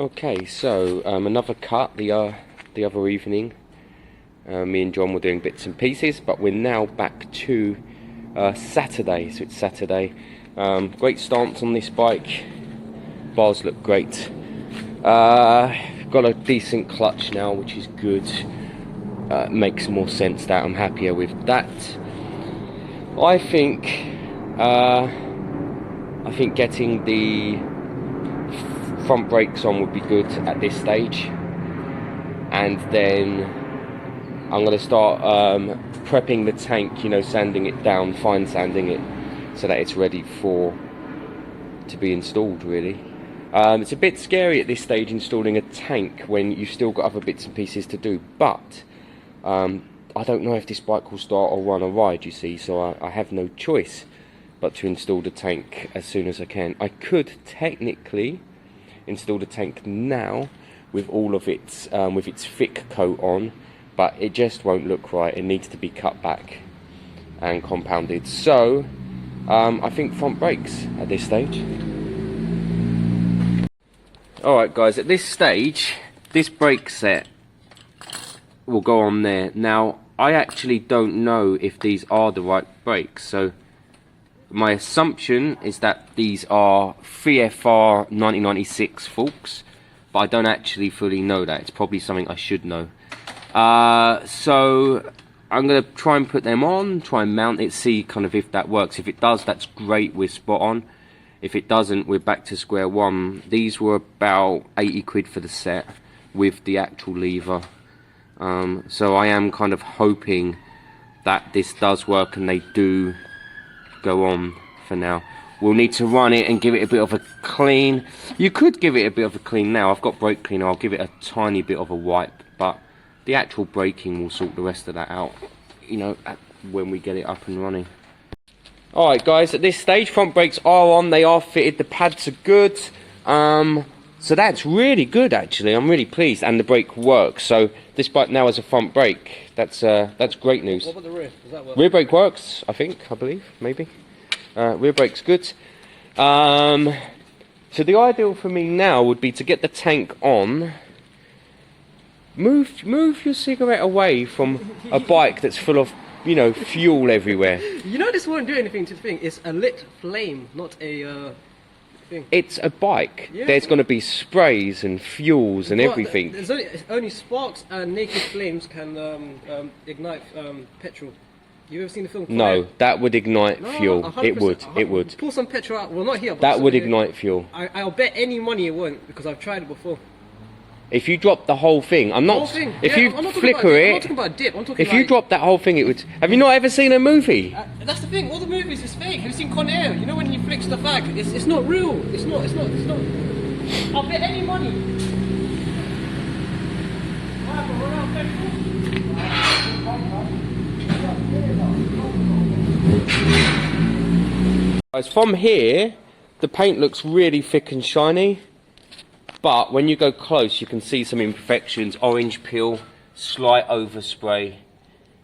Okay, so another cut the other evening. Me and John were doing bits and pieces, but we're now back to Saturday. So it's Saturday. Great stance on this bike. Bars look great. Got a decent clutch now, which is good. Makes more sense that I'm happier with that. I think getting the front brakes on would be good at this stage, and then I'm going to start prepping the tank, you know, sanding it down, fine sanding it, so that it's ready to be installed really. It's a bit scary at this stage installing a tank when you've still got other bits and pieces to do, but I don't know if this bike will start or run or ride, you see, so I have no choice but to install the tank as soon as I can. I could technically install the tank now with all of its with its thick coat on, but it just won't look right. It needs to be cut back and compounded. So I think front brakes at this stage. Alright guys, at this stage this brake set will go on there. Now I actually don't know if these are the right brakes, so my assumption is that these are 3FR 1996 forks, but I don't actually fully know that. It's probably something I should know. So I'm going to try and put them on, try and mount it, see kind of if that works. If it does, that's great, we're spot on. If it doesn't, we're back to square one. These were about 80 quid for the set with the actual lever. So I am kind of hoping that this does work and they do go on for now. We'll need to run it and give it a bit of a clean. You could give it a bit of a clean now. I've got brake cleaner, I'll give it a tiny bit of a wipe, but the actual braking will sort the rest of that out, you know, when we get it up and running. Alright guys, at this stage front brakes are on, they are fitted, the pads are good, so that's really good actually. I'm really pleased, and the brake works. So this bike now has a front brake. That's great news. What about the rear? Does that work? Rear brake works, I believe, maybe. Rear brake's good. So the ideal for me now would be to get the tank on. Move your cigarette away from a bike that's full of, you know, fuel everywhere. You know this won't do anything to the thing. It's a lit flame, not a thing. It's a bike. Yeah. There's going to be sprays and fuels and everything. There's only sparks and naked flames can ignite petrol. You ever seen the film? No, that would ignite fuel. 100%, It would. It would. Pull some petrol out. Well, not here. But that would ignite fuel. I'll bet any money it won't, because I've tried it before. If you drop the whole thing, I'm not. If you flicker it, I'm not talking about a dip. I'm talking. If you drop that whole thing, it would. Have you not ever seen a movie? That's the thing. All the movies is fake. Have you seen Con Air? You know when he flicks the bag, it's not real. It's not. I'll bet any money. Guys, from here, the paint looks really thick and shiny. But when you go close, you can see some imperfections. Orange peel, slight overspray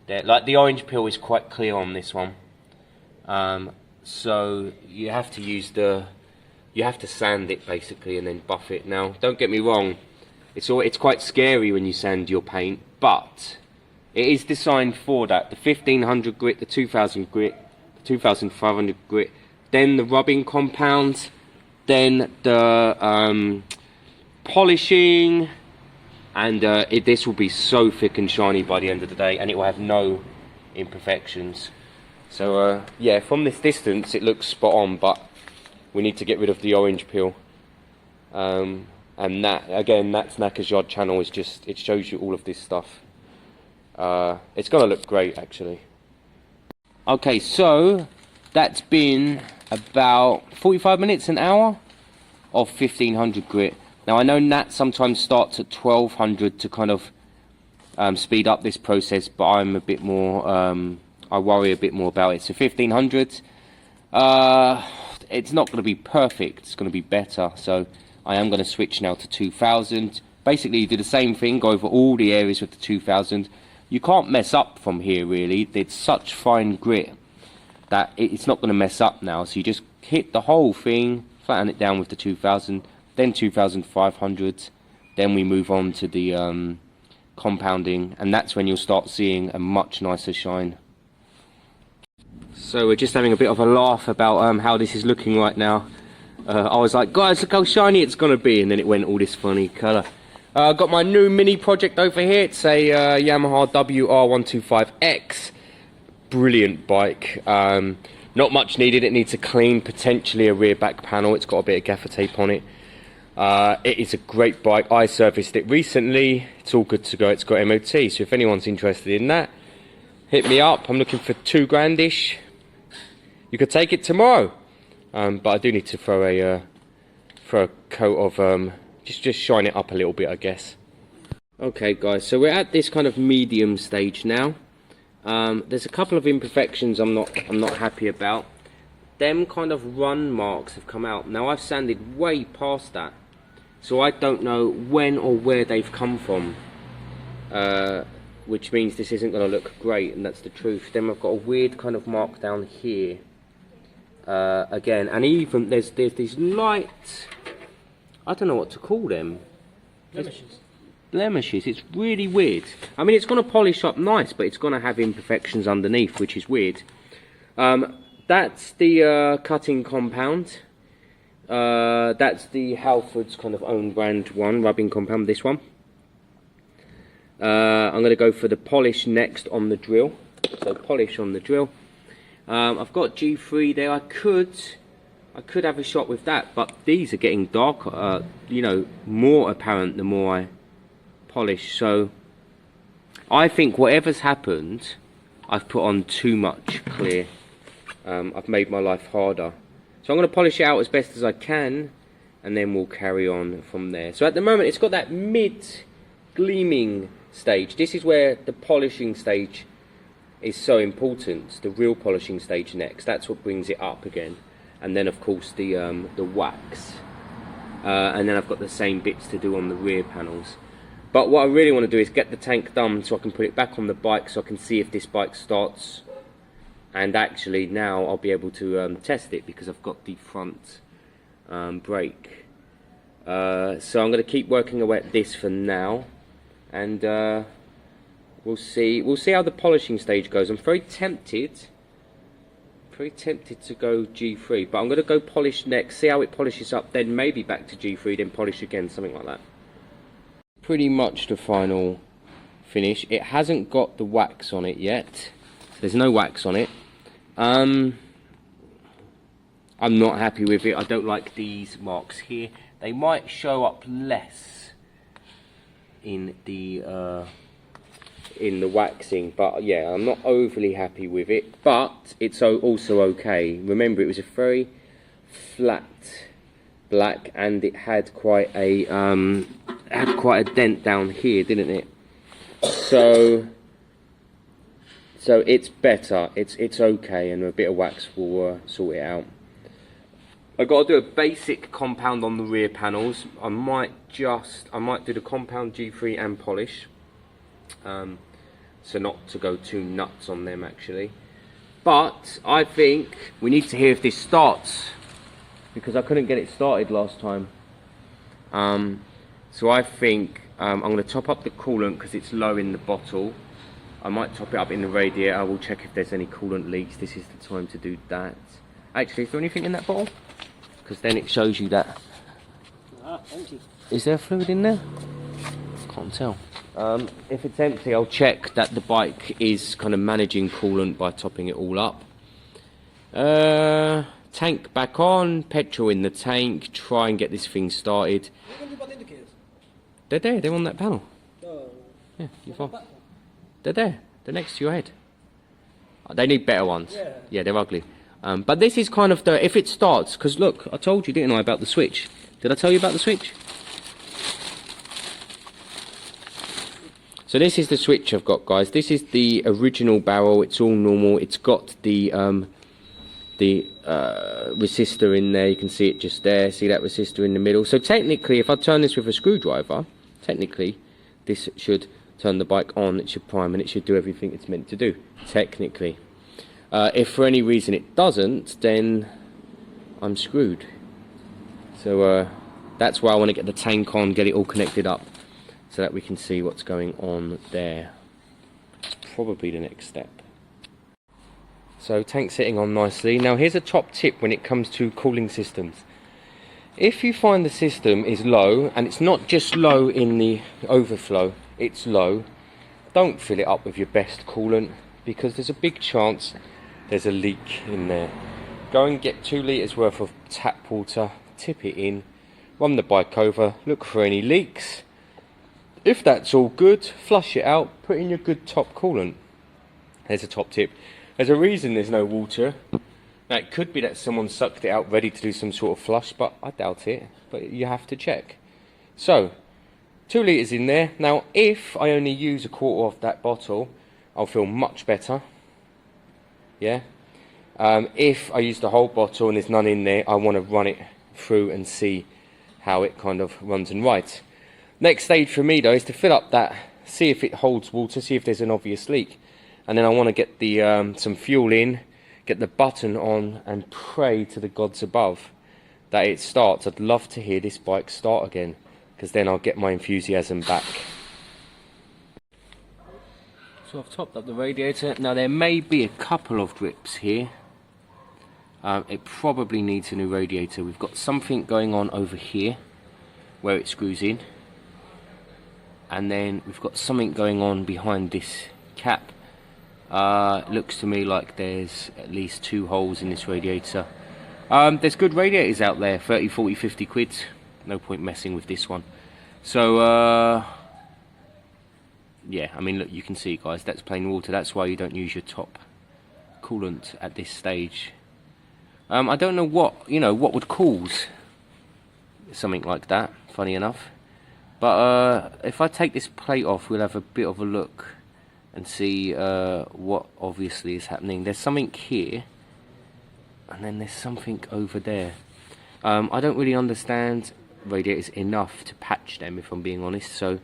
there. Like the orange peel is quite clear on this one. So you have to use you have to sand it basically and then buff it. Now, don't get me wrong, it's quite scary when you sand your paint, but it is designed for that. The 1500 grit, the 2000 grit, the 2500 grit, then the rubbing compounds, then the polishing, and this will be so thick and shiny by the end of the day, and it will have no imperfections. So yeah, from this distance it looks spot on, but we need to get rid of the orange peel. And that, again, that's Knacker's Yard channel. Is just, it shows you all of this stuff. It's gonna look great actually. Okay, so that's been about 45 minutes, an hour of 1500 grit. Now I know Nat sometimes starts at 1200 to kind of speed up this process, but I'm a bit more, I worry a bit more about it. So 1500, it's not going to be perfect, it's going to be better. So I am going to switch now to 2000. Basically you do the same thing, go over all the areas with the 2000. You can't mess up from here really, it's such fine grit that it's not going to mess up now. So you just hit the whole thing, flatten it down with the 2000. then 2500, then we move on to the compounding, and that's when you'll start seeing a much nicer shine. So we're just having a bit of a laugh about how this is looking right now. I was like, guys, look how shiny it's gonna be, and then it went all this funny colour. I've got my new mini project over here. It's a Yamaha WR125X. Brilliant bike. Not much needed. It needs a clean, potentially a rear back panel. It's got a bit of gaffer tape on it. It is a great bike. I serviced it recently. It's all good to go. It's got MOT. So if anyone's interested in that, hit me up. I'm looking for £2 grand-ish. You could take it tomorrow. But I do need to throw a coat of just shine it up a little bit, I guess. Okay, guys. So we're at this kind of medium stage now. There's a couple of imperfections I'm not happy about. Them kind of run marks have come out. Now I've sanded way past that, so I don't know when or where they've come from. Which means this isn't going to look great, and that's the truth. Then I've got a weird kind of mark down here. Again, and even there's these light, I don't know what to call them. Blemishes. It's really weird. I mean, it's going to polish up nice, but it's going to have imperfections underneath, which is weird. That's the cutting compound. That's the Halford's kind of own brand one, rubbing compound, this one. I'm going to go for the polish next on the drill. So polish on the drill. I've got G3 there. I could have a shot with that, but these are getting darker, you know, more apparent the more I polish. So I think whatever's happened, I've put on too much clear. I've made my life harder. So I'm going to polish it out as best as I can, and then we'll carry on from there. So at the moment it's got that mid gleaming stage. This is where the polishing stage is so important. The real polishing stage next. That's what brings it up again. And then of course the wax. And then I've got the same bits to do on the rear panels. But what I really want to do is get the tank done so I can put it back on the bike, so I can see if this bike starts. And actually now I'll be able to test it because I've got the front brake. So I'm going to keep working away at this for now, and we'll see how the polishing stage goes. I'm very tempted to go G3, but I'm going to go polish next, see how it polishes up, then maybe back to G3, then polish again, something like that. Pretty much the final finish. It hasn't got the wax on it yet. There's no wax on it. I'm not happy with it. I don't like these marks here. They might show up less in the waxing, but yeah, I'm not overly happy with it. But it's also okay. Remember, it was a very flat black, and it had quite a dent down here, didn't it? So it's better. It's okay, and a bit of wax will sort it out. I've got to do a basic compound on the rear panels. I might do the compound G3 and polish, so not to go too nuts on them actually. But I think we need to hear if this starts, because I couldn't get it started last time. So I think I'm going to top up the coolant because it's low in the bottle. I might top it up in the radiator. I will check if there's any coolant leaks. This is the time to do that. Actually, is there anything in that bottle? Because then it shows you that. Empty. Is there fluid in there? Can't tell. If it's empty, I'll check that the bike is kind of managing coolant by topping it all up. Tank back on, petrol in the tank, try and get this thing started. What are you going to do about the indicators? They're there, they're on that panel. Oh. Yeah, you're fine. They're there, they're next to your head. They need better ones. Yeah, they're ugly. But this is kind of the, if it starts, because look, I told you, didn't I, about the switch? Did I tell you about the switch? So this is the switch I've got, guys. This is the original barrel. It's all normal. It's got the resistor in there. You can see it just there. See that resistor in the middle? So technically, if I turn this with a screwdriver, technically, this should turn the bike on. It should prime, and it should do everything it's meant to do, technically. If for any reason it doesn't, then I'm screwed. So That's why I want to get the tank on, get it all connected up, so that we can see what's going on there. Probably the next step. So tank sitting on nicely. Now here's a top tip when it comes to cooling systems. If you find the system is low, and it's not just low in the overflow, it's low, don't fill it up with your best coolant, because there's a big chance there's a leak in there. Go and get 2 litres worth of tap water, tip it in, run the bike over, look for any leaks. If that's all good, flush it out, put in your good top coolant. There's a top tip. There's a reason there's no water. Now it could be that someone sucked it out ready to do some sort of flush, but I doubt it. But you have to check. So, 2 litres in there. Now if I only use a quarter of that bottle, I'll feel much better. Yeah. If I use the whole bottle and there's none in there, I want to run it through and see how it kind of runs and writes. Next stage for me though is to fill up that, see if it holds water, see if there's an obvious leak. And then I want to get the some fuel in, get the button on, and pray to the gods above that it starts. I'd love to hear this bike start again, because then I'll get my enthusiasm back. So I've topped up the radiator. Now there may be a couple of drips here. It probably needs a new radiator. We've got something going on over here where it screws in, and then we've got something going on behind this cap. It looks to me like there's at least 2 holes in this radiator. There's good radiators out there, 30, 40, 50 quid. No point messing with this one. So yeah, I mean look, you can see guys, that's plain water. That's why you don't use your top coolant at this stage. I don't know what, you know, what would cause something like that, funny enough. But if I take this plate off, we'll have a bit of a look and see what obviously is happening. There's something here, and then there's something over there. I don't really understand radiators enough to patch them, if I'm being honest, so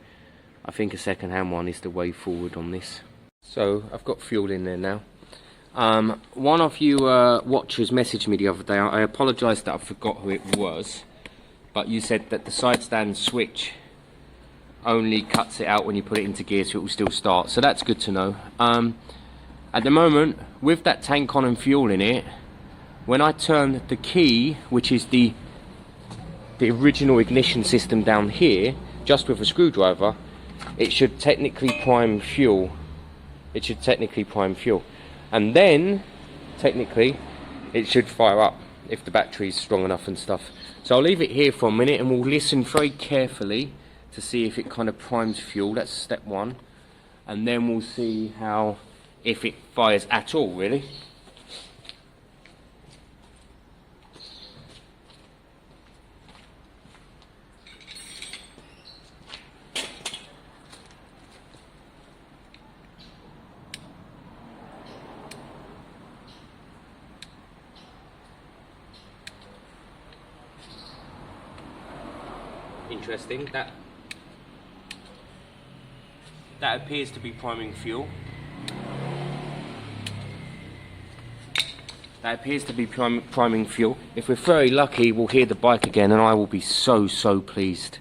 I think a second-hand one is the way forward on this. So I've got fuel in there now. One of you watchers messaged me the other day. I apologise that I forgot who it was, but you said that the side stand switch only cuts it out when you put it into gear, so it will still start. So that's good to know. At the moment, with that tank on and fuel in it, when I turn the key, which is the original ignition system down here, just with a screwdriver, it should technically prime fuel. It should technically prime fuel. And then, technically, it should fire up if the battery's strong enough and stuff. So I'll leave it here for a minute and we'll listen very carefully to see if it kind of primes fuel. That's step 1. And then we'll see how, if it fires at all, really. Interesting. That appears to be priming fuel. That appears to be priming fuel. If we're very lucky, we'll hear the bike again, and I will be so pleased.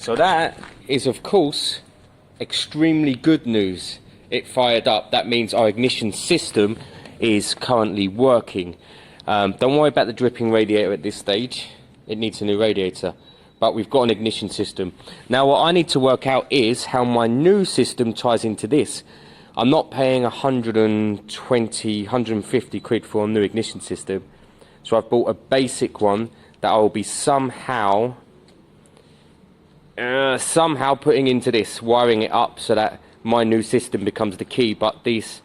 So that is, of course, extremely good news. It fired up. That means our ignition system is currently working. Don't worry about the dripping radiator at this stage. It needs a new radiator. But we've got an ignition system. Now what I need to work out is how my new system ties into this. I'm not paying 120, 150 quid for a new ignition system. So I've bought a basic one that I will be somehow putting into this, wiring it up so that my new system becomes the key, but this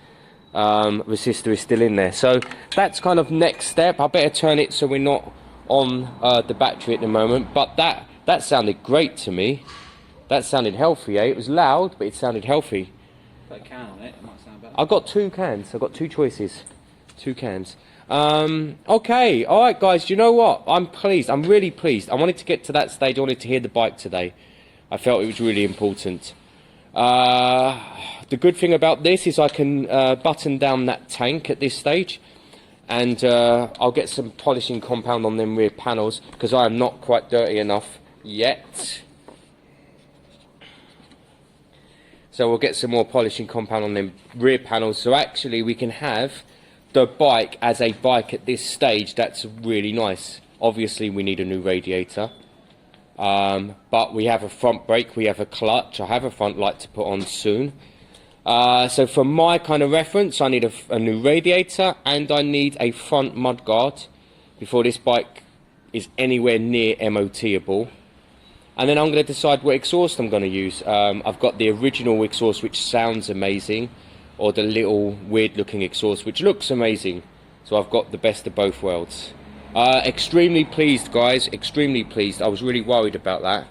resistor is still in there. So that's kind of next step. I better turn it so we're not on the battery at the moment, but that sounded great to me. That sounded healthy, eh? It was loud, but it sounded healthy. Put a can on it, it might sound better. I've got 2 cans. I've got 2 choices. 2 cans. Okay, alright guys, you know what? I'm pleased. I'm really pleased. I wanted to get to that stage. I wanted to hear the bike today. I felt it was really important. The good thing about this is I can button down that tank at this stage. And I'll get some polishing compound on them rear panels because I am not quite dirty enough yet. So we'll get some more polishing compound on them rear panels, so actually we can have the bike as a bike at this stage. That's really nice. Obviously we need a new radiator, but we have a front brake, we have a clutch, I have a front light to put on soon. So for my kind of reference, I need a new radiator and I need a front mudguard before this bike is anywhere near MOT-able. And then I'm going to decide what exhaust I'm going to use. I've got the original exhaust, which sounds amazing, or the little weird looking exhaust, which looks amazing. So I've got the best of both worlds. Extremely pleased, guys, extremely pleased. I was really worried about that.